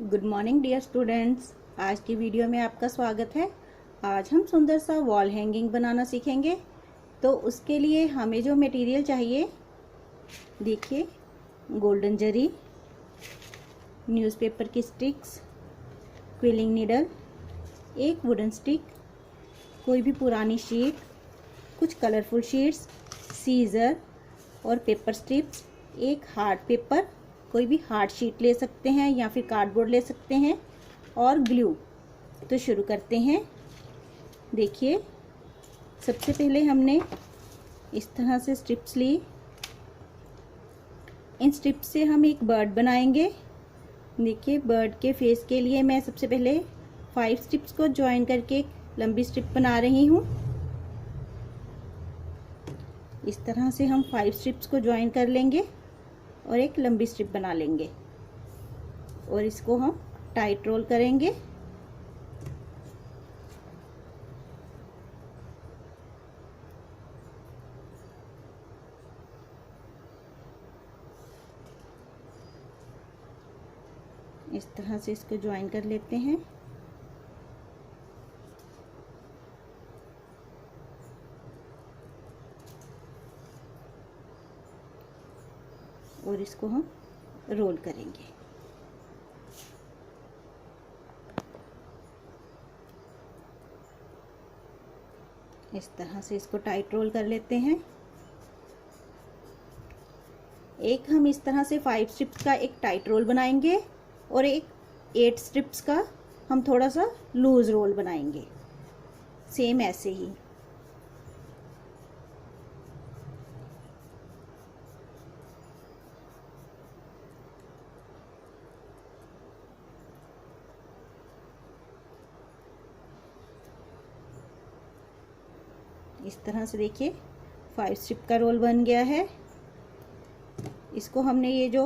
Good morning dear students. आज की video में आपका स्वागत है। आज हम सुंदर सा वॉल हैंगिंग बनाना सीखेंगे। तो उसके लिए हमें जो मटेरियल चाहिए, देखिए, गोल्डन जरी, न्यूज़पेपर की स्टिक्स, क्विलिंग नीडल, एक वुडन स्टिक, कोई भी पुरानी शीट, कुछ कलरफुल शीट्स, सीजर और पेपर स्ट्रिप्स, एक हार्ड पेपर, कोई भी हार्ड शीट ले सकते हैं या फिर कार्डबोर्ड ले सकते हैं, और ग्लू। तो शुरू करते हैं। देखिए, सबसे पहले हमने इस तरह से स्ट्रिप्स ली। इन स्ट्रिप्स से हम एक बर्ड बनाएंगे। देखिए, बर्ड के फेस के लिए मैं सबसे पहले 5 स्ट्रिप्स को ज्वाइन करके एक लंबी स्ट्रिप बना रही हूँ। इस तरह से हम 5 स्ट्रिप्स को ज्वाइन कर लेंगे और एक लंबी स्ट्रिप बना लेंगे और इसको हम टाइट रोल करेंगे। इस तरह से इसको ज्वाइन कर लेते हैं। और इसको हम रोल करेंगे। इस तरह से इसको टाइट रोल कर लेते हैं। एक हम इस तरह से 5 स्ट्रिप्स का एक टाइट रोल बनाएंगे और एक 8 स्ट्रिप्स का हम थोड़ा सा लूज रोल बनाएंगे, सेम ऐसे ही। इस तरह से देखिए 5 स्ट्रिप का रोल बन गया है। इसको हमने ये जो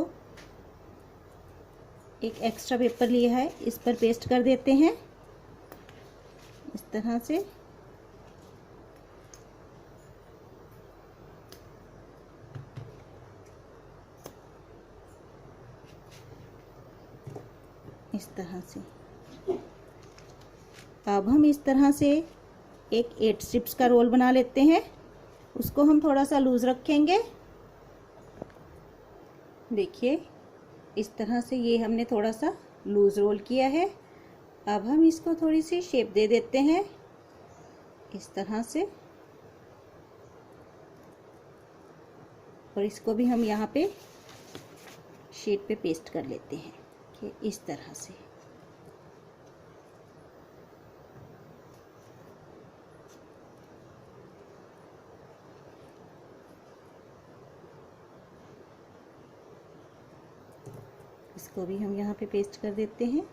एक एक्स्ट्रा पेपर लिया है इस पर पेस्ट कर देते हैं, इस तरह से। इस तरह से अब हम इस तरह से एक 8 स्ट्रिप्स का रोल बना लेते हैं। उसको हम थोड़ा सा लूज रखेंगे। देखिए, इस तरह से ये हमने थोड़ा सा लूज रोल किया है। अब हम इसको थोड़ी सी शेप दे देते हैं, इस तरह से। और इसको भी हम यहाँ पे शीट पे पेस्ट कर लेते हैं कि इस तरह से। इसको भी हम यहाँ पे पेस्ट कर देते हैं।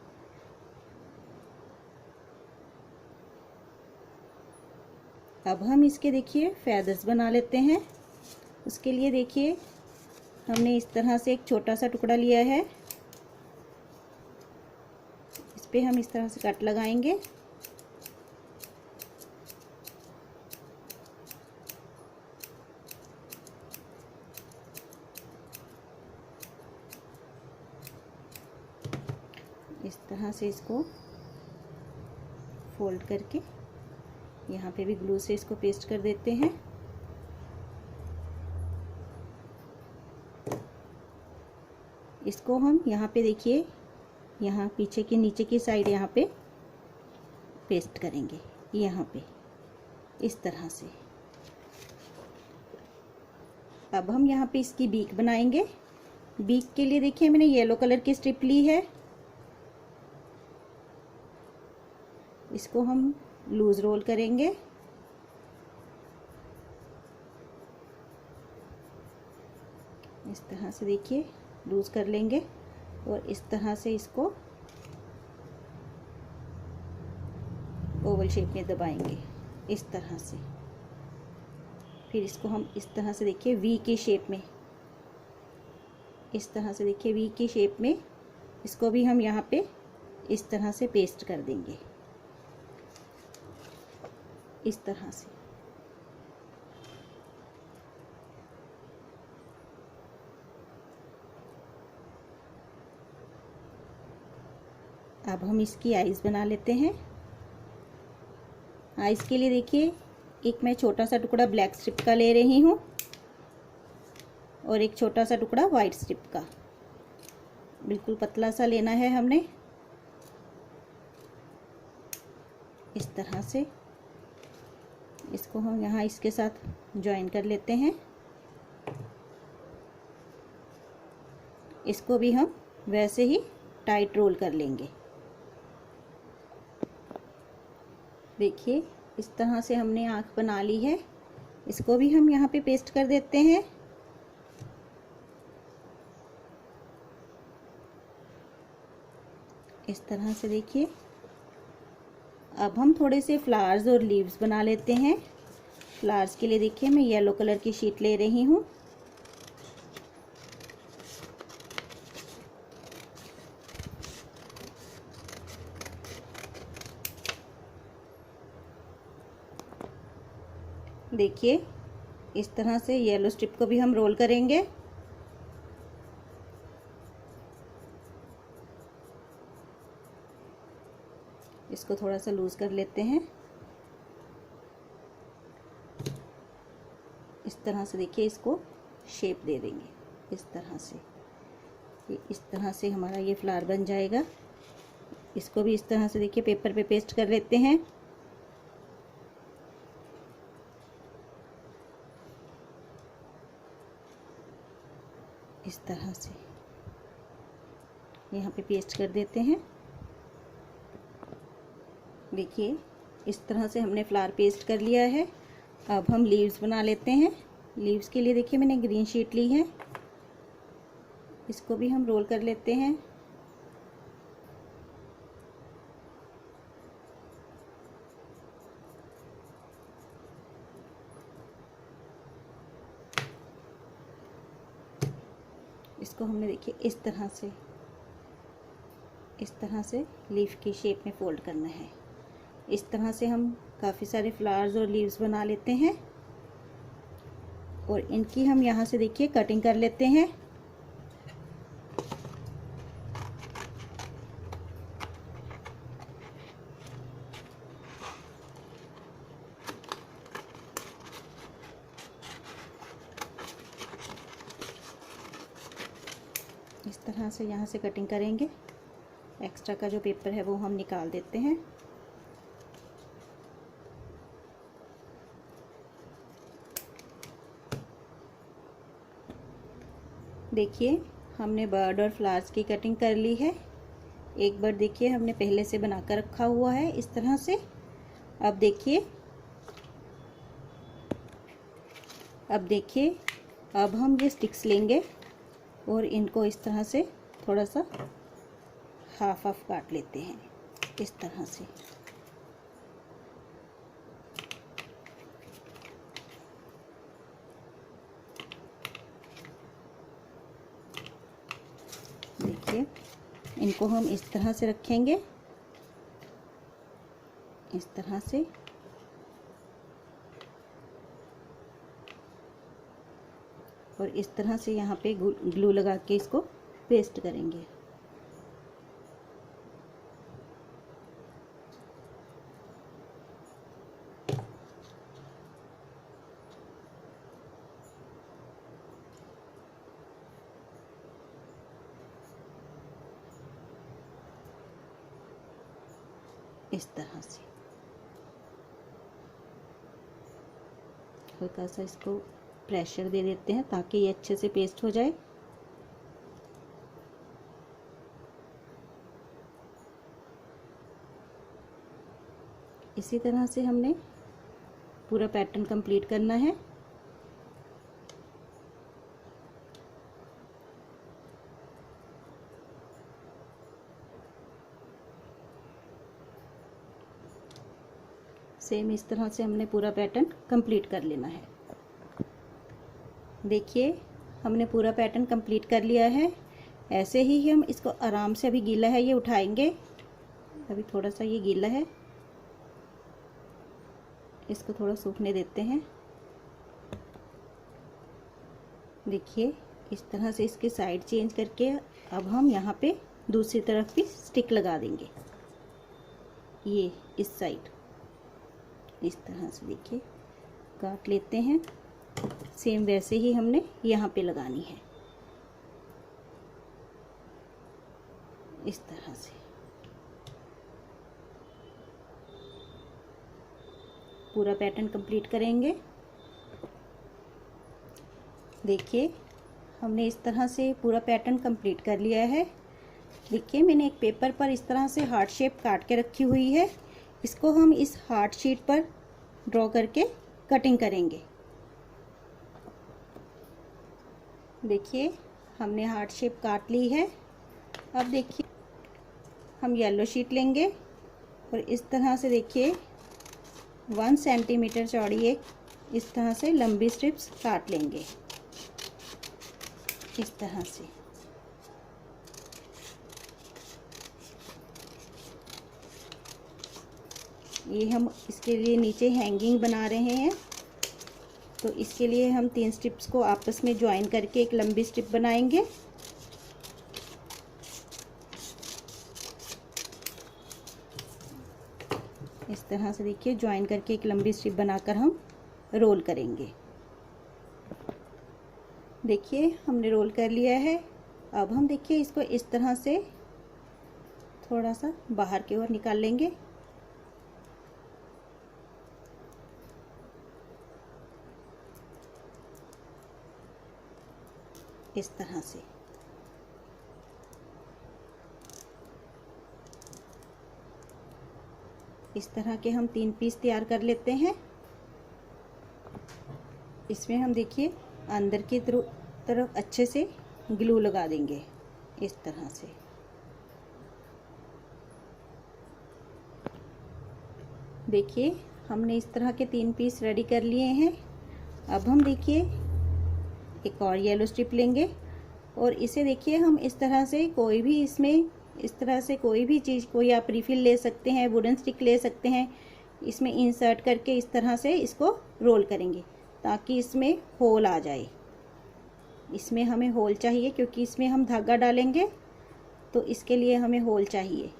अब हम इसके देखिए फेदर्स बना लेते हैं। उसके लिए देखिए, हमने इस तरह से एक छोटा सा टुकड़ा लिया है। इस पे हम इस तरह से कट लगाएंगे। इस तरह से इसको फोल्ड करके यहाँ पे भी ग्लू से इसको पेस्ट कर देते हैं। इसको हम यहाँ पे देखिए, यहाँ पीछे की नीचे की साइड यहाँ पे पेस्ट करेंगे, यहाँ पे इस तरह से। अब हम यहाँ पे इसकी बीक बनाएंगे। बीक के लिए देखिए मैंने येलो कलर की स्ट्रिप ली है। इसको हम लूज रोल करेंगे। इस तरह से देखिए लूज कर लेंगे और इस तरह से इसको ओवल शेप में दबाएंगे, इस तरह से। फिर इसको हम इस तरह से देखिए वी की शेप में, इस तरह से देखिए वी की शेप में इसको भी हम यहाँ पे इस तरह से पेस्ट कर देंगे, इस तरह से। अब हम इसकी आइज़ बना लेते हैं। आइज़ के लिए देखिए, एक मैं छोटा सा टुकड़ा ब्लैक स्ट्रिप का ले रही हूँ और एक छोटा सा टुकड़ा वाइट स्ट्रिप का। बिल्कुल पतला सा लेना है हमने। इस तरह से इसको हम यहाँ इसके साथ जॉइन कर लेते हैं। इसको भी हम वैसे ही टाइट रोल कर लेंगे। देखिए, इस तरह से हमने आँख बना ली है। इसको भी हम यहाँ पे पेस्ट कर देते हैं। इस तरह से देखिए, अब हम थोड़े से फ्लावर्स और लीव्स बना लेते हैं। फ्लावर्स के लिए देखिए, मैं येलो कलर की शीट ले रही हूँ। देखिए, इस तरह से येलो स्ट्रिप को भी हम रोल करेंगे। इसको थोड़ा सा लूज कर लेते हैं। इस तरह से देखिए, इसको शेप दे देंगे। इस तरह से इस तरह से हमारा ये फ्लावर बन जाएगा। इसको भी इस तरह से देखिए पेपर पे पेस्ट कर लेते हैं। इस तरह से यहाँ पे पेस्ट कर देते हैं। देखिए, इस तरह से हमने फ्लावर पेस्ट कर लिया है। अब हम लीव्स बना लेते हैं। लीव्स के लिए देखिए, मैंने ग्रीन शीट ली है। इसको भी हम रोल कर लेते हैं। इसको हमने देखिए इस तरह से लीफ की शेप में फोल्ड करना है। इस तरह से हम काफ़ी सारे फ्लावर्स और लीव्स बना लेते हैं और इनकी हम यहाँ से देखिए कटिंग कर लेते हैं। इस तरह से यहाँ से कटिंग करेंगे। एक्स्ट्रा का जो पेपर है वो हम निकाल देते हैं। देखिए, हमने बर्ड और फ्लावर्स की कटिंग कर ली है। एक बर्ड देखिए हमने पहले से बना कर रखा हुआ है इस तरह से। अब देखिए, अब हम ये स्टिक्स लेंगे और इनको इस तरह से थोड़ा सा हाफ हाफ काट लेते हैं। इस तरह से देखिए, इनको हम इस तरह से रखेंगे। इस तरह से और इस तरह से यहाँ पे ग्लू लगा के इसको पेस्ट करेंगे। इस तरह से हल्का सा इसको प्रेशर दे देते हैं ताकि ये अच्छे से पेस्ट हो जाए। इसी तरह से हमने पूरा पैटर्न कंप्लीट करना है। सेम इस तरह से हमने पूरा पैटर्न कंप्लीट कर लेना है। देखिए, हमने पूरा पैटर्न कंप्लीट कर लिया है। ऐसे ही हम इसको आराम से, अभी गीला है ये उठाएंगे। अभी थोड़ा सा ये गीला है, इसको थोड़ा सूखने देते हैं। देखिए, इस तरह से इसके साइड चेंज करके अब हम यहाँ पे दूसरी तरफ भी स्टिक लगा देंगे। ये इस साइड इस तरह से देखिए काट लेते हैं। सेम वैसे ही हमने यहाँ पे लगानी है, इस तरह से। पूरा पैटर्न कंप्लीट करेंगे। देखिए हमने इस तरह से पूरा पैटर्न कंप्लीट कर लिया है। देखिए मैंने एक पेपर पर इस तरह से हार्ट शेप काट के रखी हुई है। इसको हम इस हार्ट शीट पर ड्रॉ करके कटिंग करेंगे। देखिए हमने हार्ट शेप काट ली है। अब देखिए हम येलो शीट लेंगे और इस तरह से देखिए 1 सेंटीमीटर चौड़ी एक इस तरह से लंबी स्ट्रिप्स काट लेंगे, इस तरह से। ये हम इसके लिए नीचे हैंगिंग बना रहे हैं, तो इसके लिए हम 3 स्ट्रिप्स को आपस में ज्वाइन करके एक लंबी स्ट्रिप बनाएंगे। इस तरह से देखिए ज्वाइन करके एक लंबी स्ट्रिप बनाकर हम रोल करेंगे। देखिए हमने रोल कर लिया है। अब हम देखिए इसको इस तरह से थोड़ा सा बाहर की ओर निकाल लेंगे। इस तरह से इस तरह के हम 3 पीस तैयार कर लेते हैं। इसमें हम देखिए अंदर की तरफ अच्छे से ग्लू लगा देंगे, इस तरह से। देखिए हमने इस तरह के 3 पीस रेडी कर लिए हैं। अब हम देखिए एक और येलो स्ट्रिप लेंगे और इसे देखिए हम इस तरह से कोई भी इसमें इस तरह से कोई भी चीज़, कोई आप रिफिल ले सकते हैं, वुडन स्टिक ले सकते हैं, इसमें इंसर्ट करके इस तरह से इसको रोल करेंगे ताकि इसमें होल आ जाए। इसमें हमें होल चाहिए क्योंकि इसमें हम धागा डालेंगे, तो इसके लिए हमें होल चाहिए।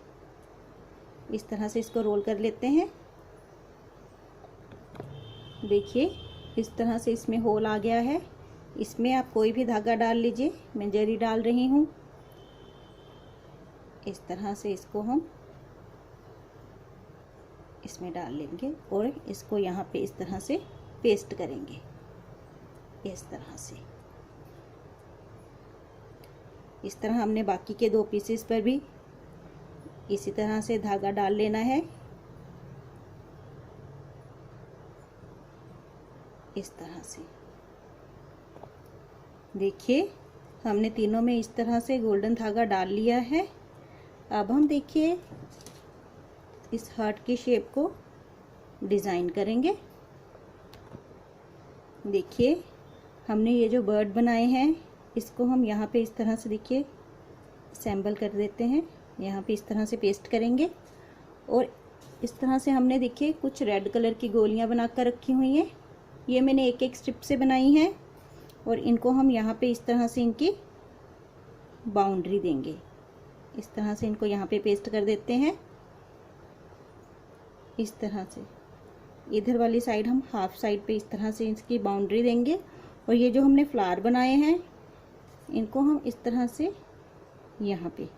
इस तरह से इसको रोल कर लेते हैं। देखिए इस तरह से इसमें होल आ गया है। इसमें आप कोई भी धागा डाल लीजिए, मैं जरी डाल रही हूँ। इस तरह से इसको हम इसमें डाल लेंगे और इसको यहाँ पे इस तरह से पेस्ट करेंगे, इस तरह से। इस तरह हमने बाकी के 2 पीसेस पर भी इसी तरह से धागा डाल लेना है, इस तरह से। देखिए हमने तीनों में इस तरह से गोल्डन धागा डाल लिया है। अब हम देखिए इस हार्ट की शेप को डिज़ाइन करेंगे। देखिए हमने ये जो बर्ड बनाए हैं इसको हम यहाँ पे इस तरह से देखिए असेंबल कर देते हैं। यहाँ पे इस तरह से पेस्ट करेंगे और इस तरह से हमने देखिए कुछ रेड कलर की गोलियाँ बनाकर रखी हुई हैं। ये मैंने एक एक स्ट्रिप से बनाई हैं और इनको हम यहाँ पे इस तरह से इनकी बाउंड्री देंगे। इस तरह से इनको यहाँ पे पेस्ट कर देते हैं, इस तरह से। इधर वाली साइड हम हाफ साइड पे इस तरह से इसकी बाउंड्री देंगे और ये जो हमने फ्लावर बनाए हैं इनको हम इस तरह से यहाँ पे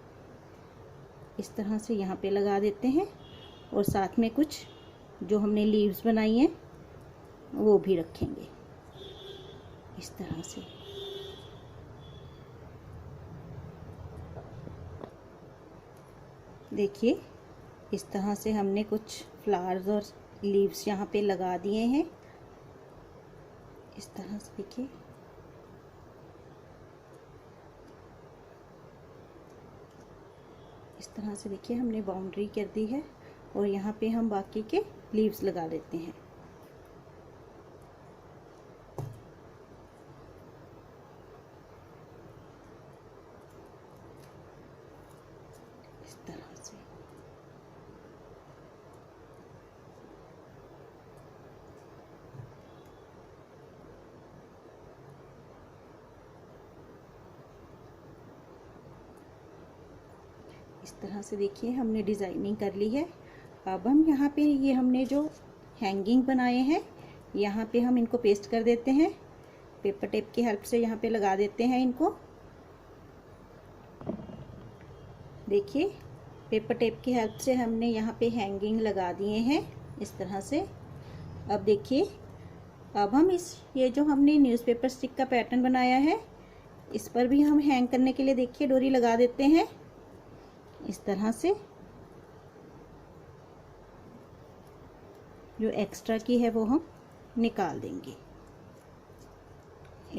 इस तरह से यहाँ पे लगा देते हैं और साथ में कुछ जो हमने लीव्स बनाई हैं वो भी रखेंगे, इस तरह से। देखिए इस तरह से हमने कुछ फ्लावर्स और लीव्स यहाँ पे लगा दिए हैं, इस तरह से। देखिए इस तरह से देखिए हमने बाउंड्री कर दी है और यहाँ पे हम बाकी के लीव्स लगा देते हैं। इस तरह से इस तरह से देखिए हमने डिज़ाइनिंग कर ली है। अब हम यहाँ पे ये हमने जो हैंगिंग बनाए हैं यहाँ पे हम इनको पेस्ट कर देते हैं। पेपर टेप की हेल्प से यहाँ पे लगा देते हैं इनको। देखिए पेपर टेप की हेल्प से हमने यहाँ पे हैंगिंग लगा दिए हैं इस तरह से। अब देखिए अब हम ये जो हमने न्यूज़पेपर स्टिक का पैटर्न बनाया है इस पर भी हम हैंग करने के लिए देखिए डोरी लगा देते हैं इस तरह से। जो एक्स्ट्रा की है वो हम निकाल देंगे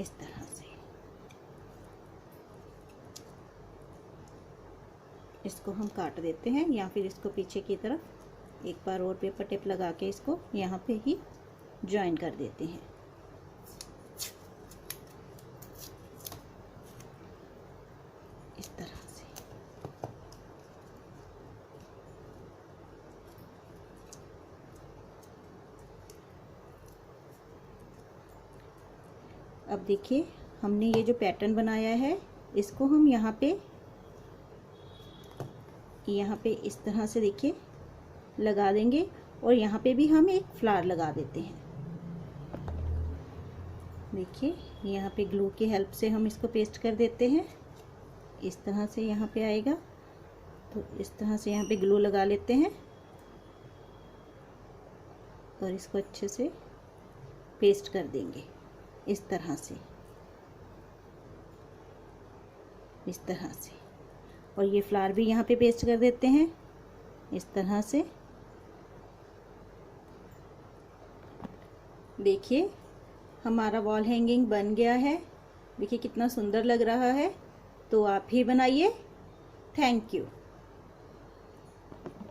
इस तरह से। इसको हम काट देते हैं या फिर इसको पीछे की तरफ एक बार और पेपर टेप लगा के इसको यहाँ पे ही ज्वाइन कर देते हैं। इस तरह से अब देखिए हमने ये जो पैटर्न बनाया है इसको हम यहाँ पे इस तरह से देखिए लगा देंगे और यहाँ पे भी हम एक फ्लावर लगा देते हैं। देखिए यहाँ पे ग्लू की हेल्प से हम इसको पेस्ट कर देते हैं इस तरह से। यहाँ पे आएगा तो इस तरह से यहाँ पे ग्लू लगा लेते हैं और इसको अच्छे से पेस्ट कर देंगे इस तरह से, इस तरह से। और ये फ्लावर भी यहाँ पे पेस्ट कर देते हैं इस तरह से। देखिए हमारा वॉल हैंगिंग बन गया है। देखिए कितना सुंदर लग रहा है। तो आप ही बनाइए। Thank you.